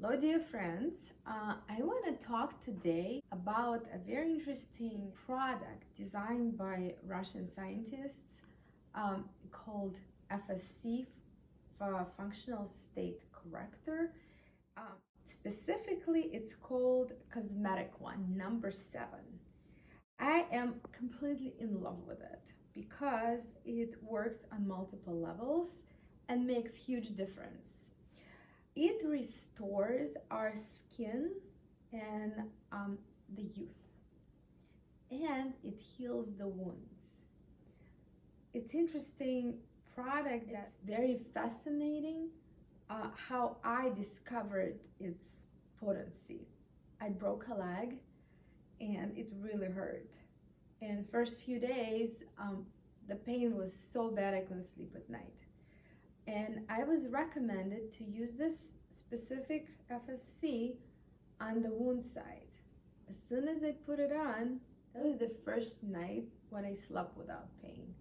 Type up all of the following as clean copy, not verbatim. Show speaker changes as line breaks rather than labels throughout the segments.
Hello dear friends, I want to talk today about a very interesting product designed by Russian scientists called FSC, Functional State Corrector. Specifically, it's called Cosmetic One, number 7. I am completely in love with it because it works on multiple levels and makes huge difference. It restores our skin and the youth, and it heals the wounds. It's interesting product that's very fascinating. How I discovered its potency. I broke a leg and it really hurt. In the first few days, the pain was so bad I couldn't sleep at night. And I was recommended to use this specific FSC on the wound side. As soon as I put it on, that was the first night when I slept without pain.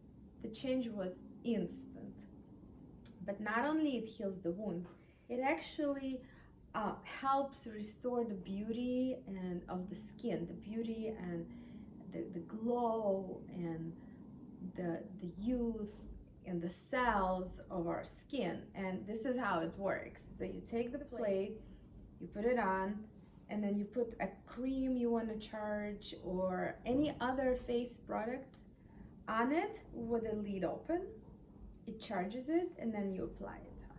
The change was instant. But not only it heals the wounds, it actually helps restore the beauty and of the skin, the beauty and the glow and the youth and the cells of our skin. And this is how it works. So you take the plate, you put it on, and then you put a cream you want to charge or any other face product on it with the lid open. It charges it and then you apply it on.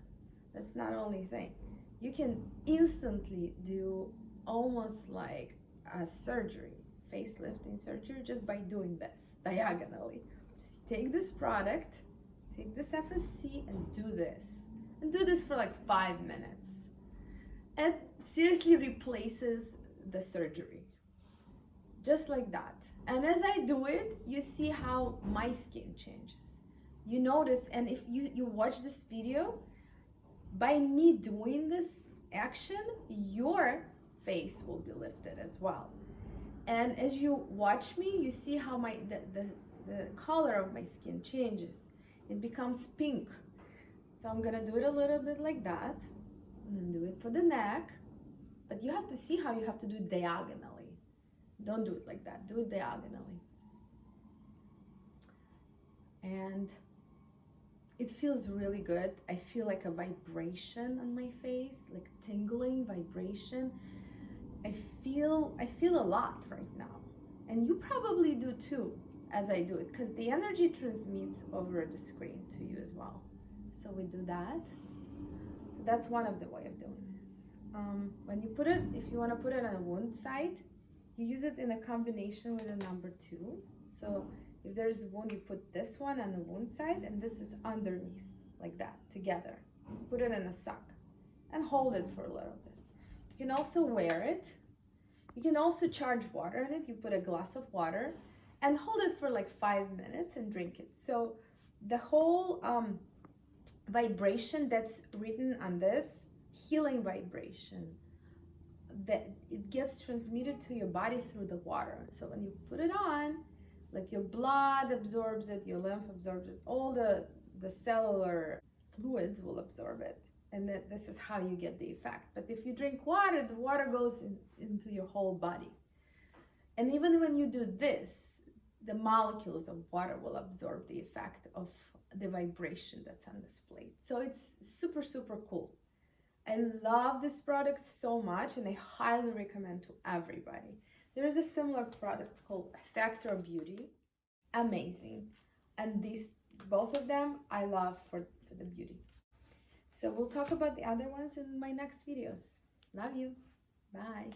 That's not only thing. You can instantly do almost like a surgery, facelifting surgery, just by doing this diagonally. Just take this product, take this FSC and do this. And do this for like 5 minutes. It seriously replaces the surgery. Just like that. And as I do it, you see how my skin changes. You notice, and if you watch this video, by me doing this action, your face will be lifted as well. And as you watch me, you see how the color of my skin changes. It becomes pink. So I'm gonna do it a little bit like that, and then do it for the neck. But you have to see how you have to do it diagonally. Don't do it like that, do it diagonally. And it feels really good. I feel like a vibration on my face, like tingling vibration. I feel a lot right now. And you probably do too as I do it, because the energy transmits over the screen to you as well. So we do that. So that's one of the way of doing this. When you put it, if you want to put it on a wound site, you use it in a combination with a number 2. So if there's a wound, you put this one on the wound side and this is underneath, like that, together. Put it in a sock and hold it for a little bit. You can also wear it. You can also charge water in it. You put a glass of water and hold it for like 5 minutes and drink it. So the whole vibration that's written on this, healing vibration, that it gets transmitted to your body through the water. So when you put it on, like your blood absorbs it, your lymph absorbs it, all the cellular fluids will absorb it. And then this is how you get the effect. But if you drink water, the water goes into your whole body. And even when you do this, the molecules of water will absorb the effect of the vibration that's on this plate. So it's super, super cool. I love this product so much and I highly recommend to everybody. There is a similar product called Factor Beauty. Amazing. And these, both of them, I love for the beauty. So we'll talk about the other ones in my next videos. Love you. Bye.